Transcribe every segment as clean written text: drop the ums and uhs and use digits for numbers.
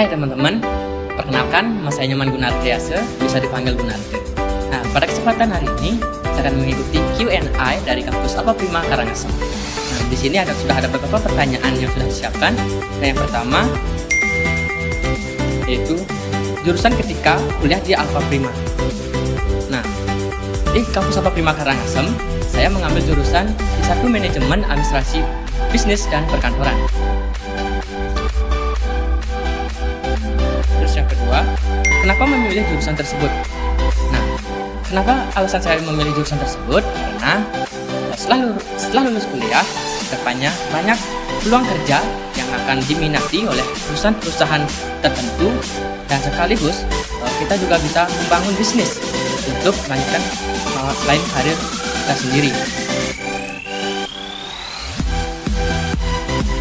Hai teman-teman, perkenalkan nama saya Nyoman Gunardiase, bisa dipanggil Gunardi. Nah, pada kesempatan hari ini saya akan mengikuti Q&A dari kampus Alfa Prima Karangasem. Nah, di sini sudah ada beberapa pertanyaan yang sudah disiapkan. Nah, yang pertama yaitu jurusan ketika kuliah di Alfa Prima. Nah, di kampus Alfa Prima Karangasem, saya mengambil jurusan S1 Manajemen Administrasi Bisnis dan Perkantoran. Terus yang kedua, kenapa memilih jurusan tersebut? Nah, kenapa alasan saya memilih jurusan tersebut? Karena setelah lulus kuliah, kedepannya banyak peluang kerja yang akan diminati oleh perusahaan-perusahaan tertentu, dan sekaligus kita juga bisa membangun bisnis untuk melanjutkan selain karir kita sendiri.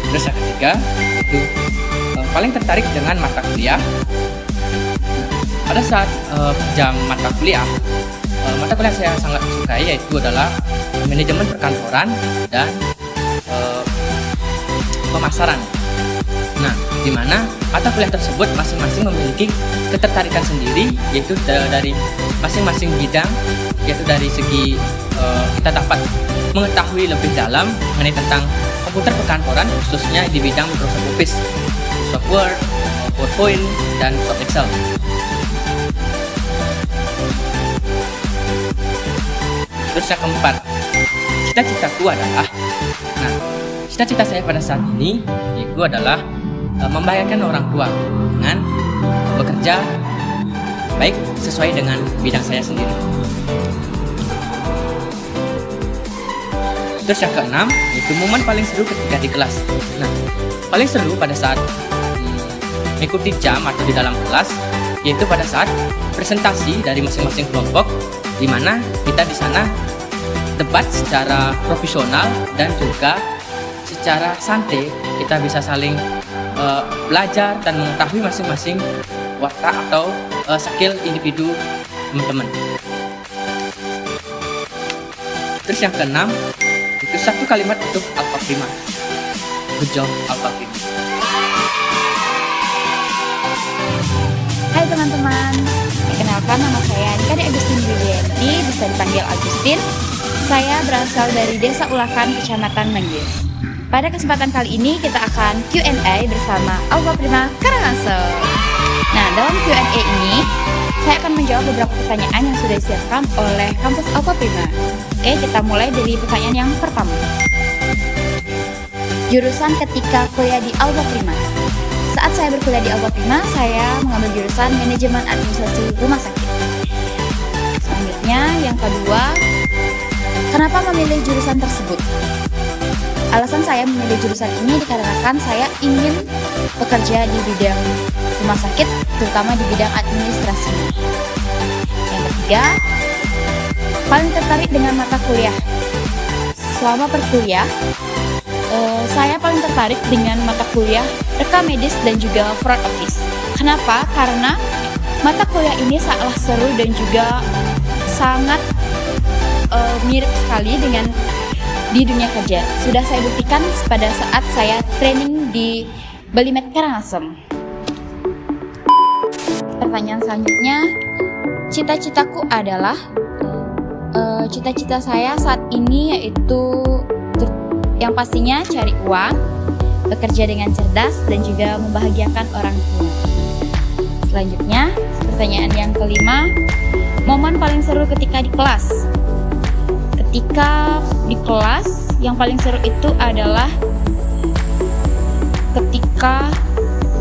Terus yang ketiga, itu paling tertarik dengan mata kuliah. Pada saat jam mata kuliah saya sangat sukai yaitu adalah manajemen perkantoran dan pemasaran. Nah, di mana mata kuliah tersebut masing-masing memiliki ketertarikan sendiri, yaitu dari masing-masing bidang, yaitu dari segi kita dapat mengetahui lebih dalam mengenai tentang komputer perkantoran, khususnya di bidang Microsoft Office, Microsoft Word, PowerPoint, dan Microsoft Excel. Terus yang keempat, cita-citaku adalah, cita-cita saya pada saat ini yaitu adalah membahagiakan orang tua dengan bekerja baik sesuai dengan bidang saya sendiri. Terus yang keenam, itu momen paling seru ketika di kelas. Nah, paling seru pada saat mengikuti jam atau di dalam kelas, yaitu pada saat presentasi dari masing-masing kelompok, di mana kita di sana debat secara profesional dan juga secara santai. Kita bisa saling belajar dan mengetahui masing-masing watak atau skill individu teman-teman. Terus yang keenam, itu satu kalimat untuk Alfa Prima. Good job Alfa Prima. Hai teman-teman, perkenalkan nama saya Nikade Agustin Widianti, bisa dipanggil Agustin. Saya berasal dari Desa Ulakan, Kecamatan Manggis. Pada kesempatan kali ini kita akan Q&A bersama Alfa Prima Karangasem. Nah, dalam Q&A ini saya akan menjawab beberapa pertanyaan yang sudah disiapkan oleh kampus Alfa Prima. Oke, kita mulai dari pertanyaan yang pertama. Jurusan ketika kuliah di Alfa Prima. Saat saya berkuliah di Alfa Prima, saya mengambil jurusan Manajemen Administrasi Rumah Sakit. Selanjutnya, yang kedua, kenapa memilih jurusan tersebut? Alasan saya memilih jurusan ini dikarenakan saya ingin bekerja di bidang rumah sakit, terutama di bidang administrasi. Yang ketiga, paling tertarik dengan mata kuliah. Selama berkuliah, saya paling tertarik dengan mata kuliah rekam medis dan juga front office. Kenapa? Karena mata kuliah ini sangatlah seru dan juga sangat mirip sekali dengan di dunia kerja. Sudah saya buktikan pada saat saya training di Balimed Karangasem. Pertanyaan selanjutnya, cita-citaku adalah cita-cita saya saat ini yaitu yang pastinya cari uang, bekerja dengan cerdas, dan juga membahagiakan orang tua. Selanjutnya, pertanyaan yang kelima, momen paling seru ketika di kelas. Ketika di kelas, yang paling seru itu adalah ketika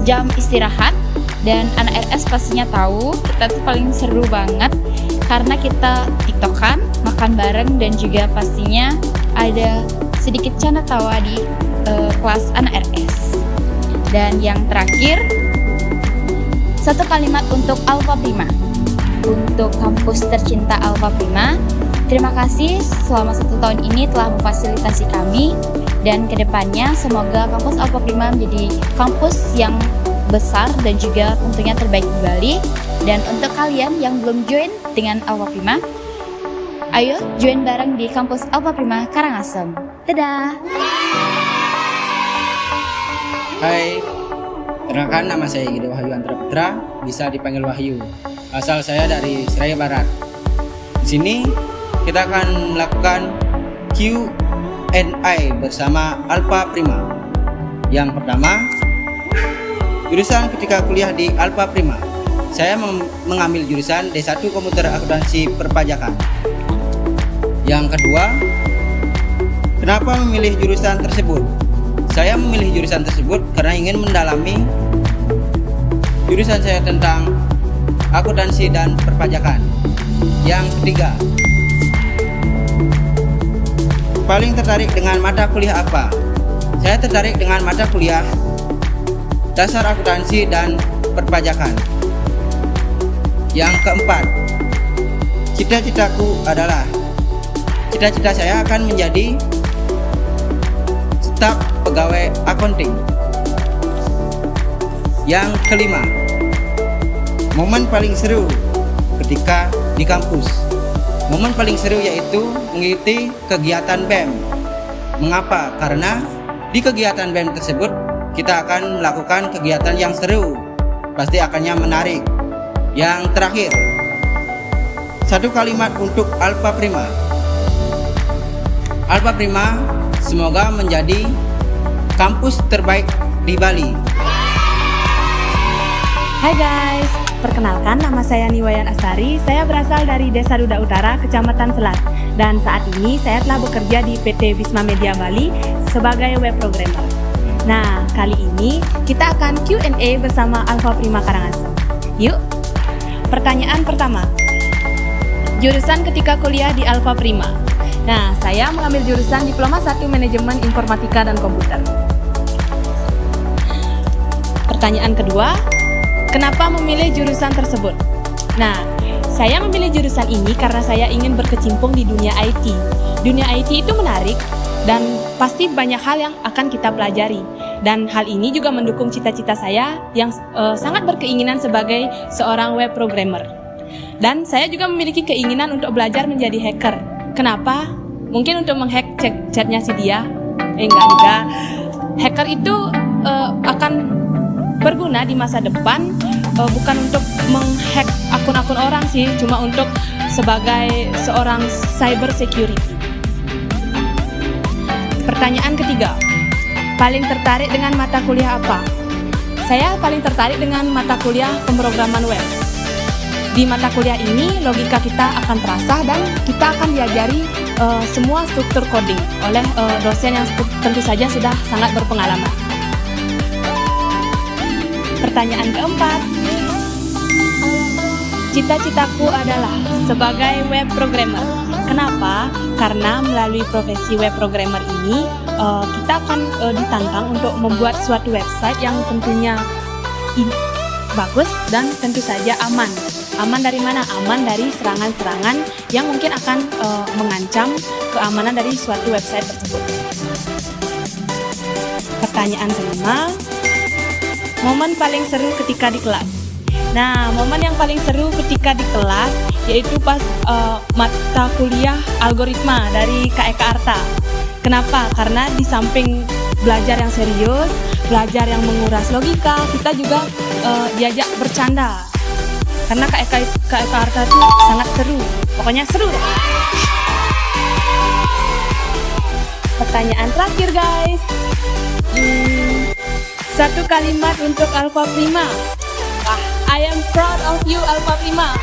jam istirahat, dan anak RS pastinya tahu, kita tuh paling seru banget karena kita tiktokan, makan bareng, dan juga pastinya ada sedikit canda tawa di kelas anak RS. Dan yang terakhir, satu kalimat untuk Alfa Prima. Untuk kampus tercinta Alfa Prima, terima kasih selama 1 tahun ini telah memfasilitasi kami, dan kedepannya semoga kampus Alfa Prima menjadi kampus yang besar dan juga tentunya terbaik di Bali. Dan untuk kalian yang belum join dengan Alfa Prima, ayo join bareng di kampus Alfa Prima Karangasem. Dadah! Hai, Perkenalkan, nama saya Gede Wahyu Antara Putra, bisa dipanggil Wahyu. Asal saya dari Seraya Barat. Di sini kita akan melakukan Q&A bersama Alpha Prima. Yang pertama, jurusan ketika kuliah di Alpha Prima. Saya mengambil jurusan D1 Komputer Akuntansi Perpajakan. Yang kedua, kenapa memilih jurusan tersebut? Saya memilih jurusan tersebut karena ingin mendalami jurusan saya tentang akuntansi dan perpajakan. Yang ketiga, paling tertarik dengan mata kuliah apa? Saya tertarik dengan mata kuliah dasar akuntansi dan perpajakan. Yang keempat, cita-citaku adalah cita-cita saya akan menjadi staf pegawai accounting. Yang kelima, momen paling seru ketika di kampus. Momen paling seru yaitu mengikuti kegiatan BEM. Mengapa? Karena di kegiatan BEM tersebut kita akan melakukan kegiatan yang seru, pasti akannya menarik. Yang terakhir, satu kalimat untuk Alpha Prima. Alpha Prima semoga menjadi kampus terbaik di Bali. Hai guys, perkenalkan nama saya Niwayan Astari. Saya berasal dari Desa Duda Utara, Kecamatan Selat. Dan saat ini saya telah bekerja di PT Wisma Media Bali sebagai web programmer. Nah, kali ini kita akan Q&A bersama Alpha Prima Karangasem. Yuk, pertanyaan pertama. Jurusan ketika kuliah di Alpha Prima. Nah, saya mengambil jurusan Diploma 1 Manajemen Informatika dan Komputer. Pertanyaan kedua, kenapa memilih jurusan tersebut? Nah, saya memilih jurusan ini karena saya ingin berkecimpung di dunia IT. Dunia IT itu menarik dan pasti banyak hal yang akan kita pelajari. Dan hal ini juga mendukung cita-cita saya yang sangat berkeinginan sebagai seorang web programmer. Dan saya juga memiliki keinginan untuk belajar menjadi hacker. Kenapa? Mungkin untuk menghack chatnya si dia. Enggak juga. Hacker itu akan berguna di masa depan, bukan untuk menghack akun-akun orang sih, cuma untuk sebagai seorang cyber security. Pertanyaan ketiga, paling tertarik dengan mata kuliah apa? Saya paling tertarik dengan mata kuliah pemrograman web. Di mata kuliah ini logika kita akan terasah dan kita akan diajari semua struktur coding oleh dosen yang tentu saja sudah sangat berpengalaman. Pertanyaan keempat, cita-citaku adalah sebagai web programmer. Kenapa? Karena melalui profesi web programmer ini kita akan ditantang untuk membuat suatu website yang tentunya bagus dan tentu saja aman. Aman dari mana? Aman dari serangan-serangan yang mungkin akan mengancam keamanan dari suatu website tersebut. Pertanyaan kelima, momen paling seru ketika di kelas. Nah, momen yang paling seru ketika di kelas yaitu pas mata kuliah algoritma dari Kak Eka Arta. Kenapa? Karena di samping belajar yang serius, belajar yang menguras logika, kita juga diajak bercanda. Karena Kak Eka Arta itu sangat seru. Pokoknya seru deh. Pertanyaan terakhir guys. Satu kalimat untuk Alpha Prima. I am proud of you Alpha Prima.